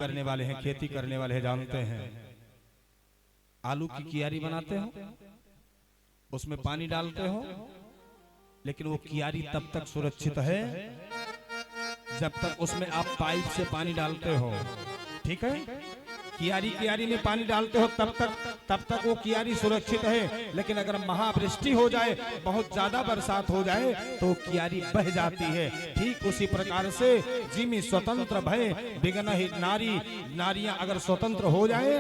करने वाले हैं, खेती करने वाले हैं, जानते हैं आलू की कियारी बनाते हो, उसमें पानी डालते हो, लेकिन वो कियारी तब तक सुरक्षित है जब तक उसमें आप पाइप से पानी डालते हो। ठीक है, कियारी में पानी डालते हो तब तक वो कियारी सुरक्षित है। लेकिन अगर महावृष्टि हो जाए, बहुत ज्यादा बरसात हो जाए, तो कियारी बह जाती है। ठीक उसी प्रकार से जिमी स्वतंत्र भय बिगनहि नारी, नारियां अगर स्वतंत्र हो जाए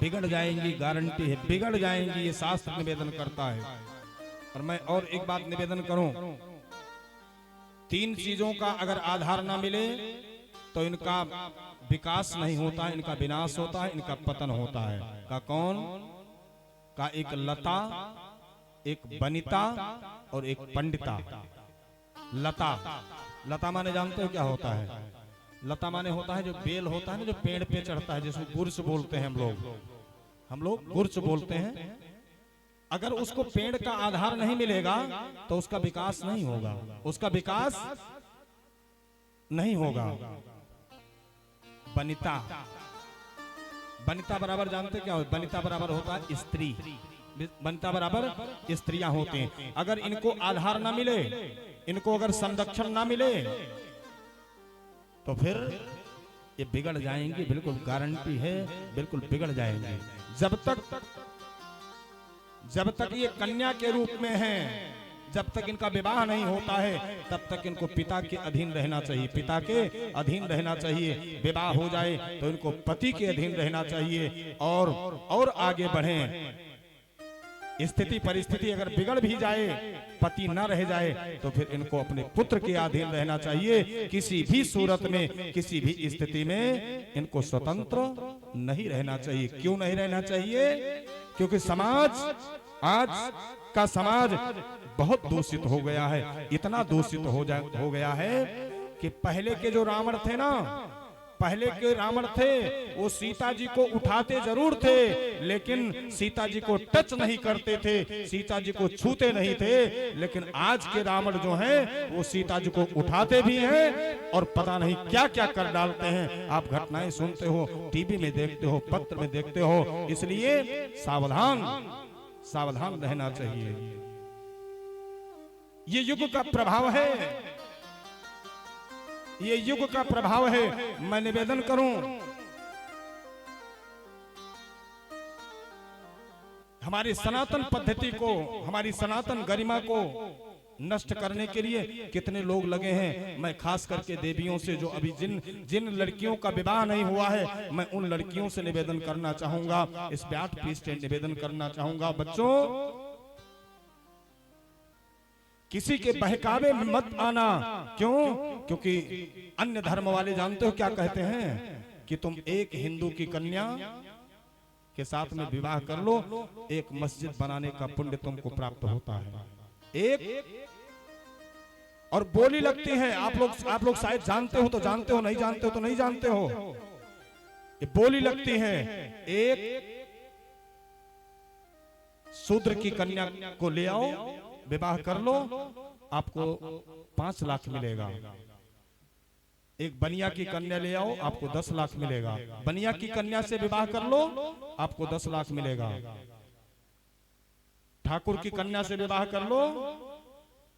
बिगड़ जाएंगी, गारंटी है बिगड़ जाएंगी, ये शास्त्र निवेदन करता है। और मैं और एक बात निवेदन करूं, तीन चीजों का अगर आधार ना मिले तो इनका विकास नहीं होता, इनका विनाश होता है, इनका पतन होता है। का कौन? का एक लता, एक बनिता और एक पंडिता। लता माने जानते हो क्या होता है? लता माने होता है जो बेल होता है ना, जो पेड़ पे चढ़ता है, जिसको गुर्च बोलते हैं हम लोग गुर्च बोलते हैं। अगर उसको पेड़ का आधार नहीं मिलेगा तो उसका विकास नहीं होगा, उसका विकास नहीं होगा। बनिता, बनिता बराबर जानते क्या हो? बनिता बराबर होता है स्त्री, बनिता बराबर स्त्रियां होते हैं। अगर इनको आधार ना मिले, इनको अगर संरक्षण ना मिले तो फिर ये बिगड़ जाएंगे, बिल्कुल गारंटी है, बिल्कुल बिगड़ जाएंगे। जब तक ये कन्या के रूप में हैं, जब तक इनका विवाह नहीं होता है, तब तक इनको पिता के अधीन रहना चाहिए, पिता के अधीन रहना चाहिए। विवाह हो जाए तो इनको पति के अधीन रहना चाहिए और आगे बढ़ें। स्थिति परिस्थिति अगर बिगड़ भी जाए, पति न रह जाए, तो फिर इनको अपने पुत्र के अधीन रहना चाहिए। किसी भी सूरत में, किसी भी स्थिति में इनको स्वतंत्र नहीं रहना चाहिए। क्यों नहीं रहना चाहिए? क्योंकि आज का समाज बहुत दूषित हो गया है, इतना दूषित हो गया है कि पहले के जो रावण थे ना, पहले के रावण थे, वो सीता जी को उठाते जरूर थे, लेकिन सीता जी को टच नहीं करते थे, सीता जी को छूते नहीं थे। लेकिन आज के रावण जो हैं, वो सीता जी को उठाते भी हैं और पता नहीं क्या क्या कर डालते हैं। आप घटनाएं सुनते हो, टीवी में देखते हो, पत्र में देखते हो। इसलिए सावधान रहना चाहिए। ये युग का प्रभाव है, ये युग का प्रभाव है। मैं निवेदन करूं, हमारी सनातन पद्धति को, हमारी सनातन गरिमा को नष्ट करने के लिए कितने लोग लगे हैं। मैं खास करके देवियों से, जो अभी जिन लड़कियों का विवाह नहीं हुआ है, मैं उन लड़कियों से निवेदन करना चाहूंगा, इस व्याट पीठ से निवेदन करना चाहूंगा, बच्चों किसी के बहकावे में मत आना। क्यों? क्योंकि अन्य धर्म वाले जानते हो क्या कहते हैं कि तुम एक हिंदू की कन्या के साथ में विवाह कर लो, एक मस्जिद बनाने का पुण्य तुमको प्राप्त होता है। एक और बोली लगती है, आप लोग शायद जानते हो तो जानते हो, नहीं जानते हो तो नहीं जानते हो। ये बोली लगती है, एक शूद्र की कन्या को ले आओ, विवाह कर लो, आपको 5 लाख मिलेगा। एक बनिया की कन्या ले आओ, आपको 10 लाख मिलेगा। बनिया की कन्या से विवाह कर लो, आपको 10 लाख मिलेगा। ठाकुर की कन्या से विवाह कर लो,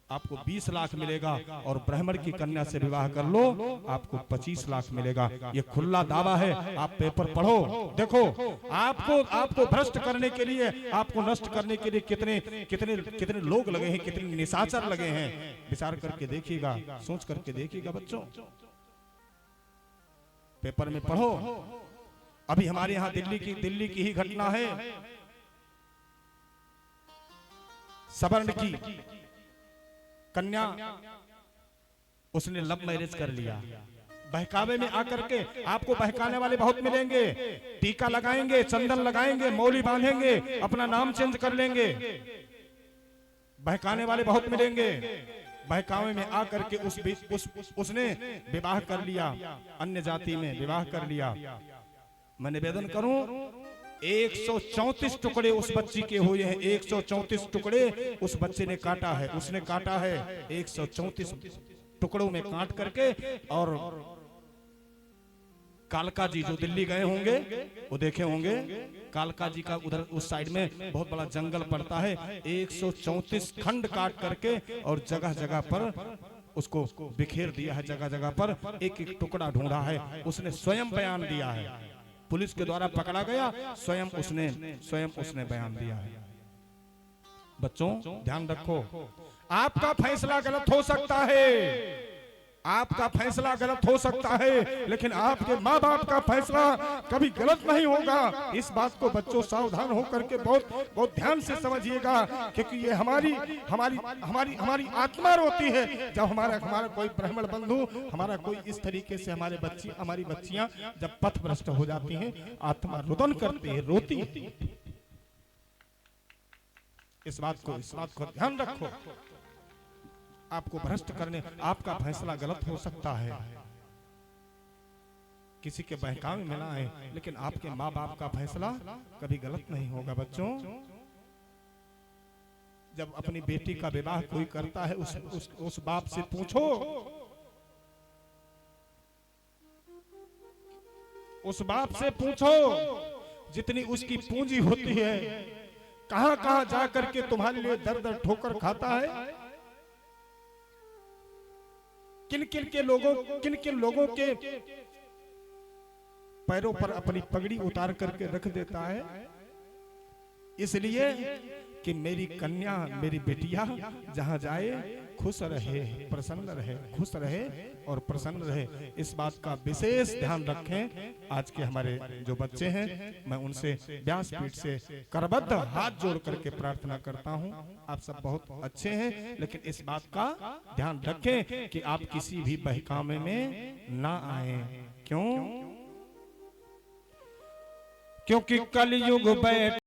आपको 20 लाख मिलेगा। और ब्राह्मण की कन्या से विवाह कर लो, आपको 25 लाख मिलेगा। ये खुला दावा है, आप पेपर पढ़ो, देखो। आपको भ्रष्ट करने के लिए, आपको नष्ट करने के लिए कितने लोग लगे हैं, कितने निशाचर लगे हैं। विचार करके देखिएगा, सोच करके देखिएगा बच्चों, पेपर में पढ़ो। अभी हमारे यहाँ दिल्ली की ही घटना है। सवर्ण की कन्या, उसने लव मैरिज कर लिया। बहकावे में आकर के, आपको बहकाने वाले बहुत मिलेंगे, टीका लगाएंगे, चंदन लगाएंगे, मौली बांधेंगे, अपना नाम चेंज कर लेंगे। बहकाने वाले बहुत मिलेंगे। बहकावे में आकर के उसने विवाह कर लिया, अन्य जाति में विवाह कर लिया। मैं निवेदन करूं, 134 टुकड़े उस बच्ची के हुए हैं, 134 टुकड़े उस बच्चे ने काटा है, उसने काटा है 134 टुकड़ों में काट करके, और कालका जी जो दिल्ली गए होंगे वो देखे होंगे, कालका जी का उधर उस साइड में बहुत बड़ा जंगल पड़ता है, 134 खंड काट करके और जगह जगह पर उसको बिखेर दिया है, जगह जगह पर एक एक टुकड़ा ढूंढा है। उसने स्वयं बयान दिया है, पुलिस के द्वारा पकड़ा गया, स्वयं उसने बयान दिया है। बच्चों ध्यान रखो, आपका फैसला गलत हो सकता है, आपका फैसला गलत हो सकता है, लेकिन आपके माँ बाप का फैसला कभी गलत नहीं होगा। इस बात को बच्चों सावधान होकर के बहुत बहुत ध्यान से समझिएगा, क्योंकि ये हमारी हमारी हमारी हमारी आत्मा रोती है जब हमारा कोई ब्राह्मण बंधु, हमारा कोई इस तरीके से हमारी बच्चियां जब पथ भ्रष्ट हो जाती हैं, आत्मा रुदन करती है, रोती है। इस बात को ध्यान रखो, आपको भ्रष्ट करने, आपका फैसला गलत हो सकता है, किसी के बहकावे में ना आए, लेकिन आपके माँ बाप का फैसला कभी गलत नहीं होगा। बच्चों जब अपनी बेटी का विवाह कोई करता है, उस बाप से पूछो, उस बाप से पूछो जितनी उसकी पूंजी होती है, कहां कहां जाकर के तुम्हारे लिए दर दर ठोकर खाता है, किन किन लोगों के पैरों पर अपनी पगड़ी उतार करके रख देता है, इसलिए कि मेरी कन्या, मेरी बेटिया जहां जाए खुश रहे, प्रसन्न रहे, खुश रहे और प्रसन्न रहे। इस बात का विशेष ध्यान रखें। आज के हमारे जो बच्चे हैं, मैं उनसे व्यासपीठ से करबद्ध हाथ जोड़ करके प्रार्थना करता हूं, आप सब बहुत अच्छे हैं, लेकिन इस बात का ध्यान रखें कि आप किसी भी बहकावे में ना आए। क्योंकि कलयुग बैठ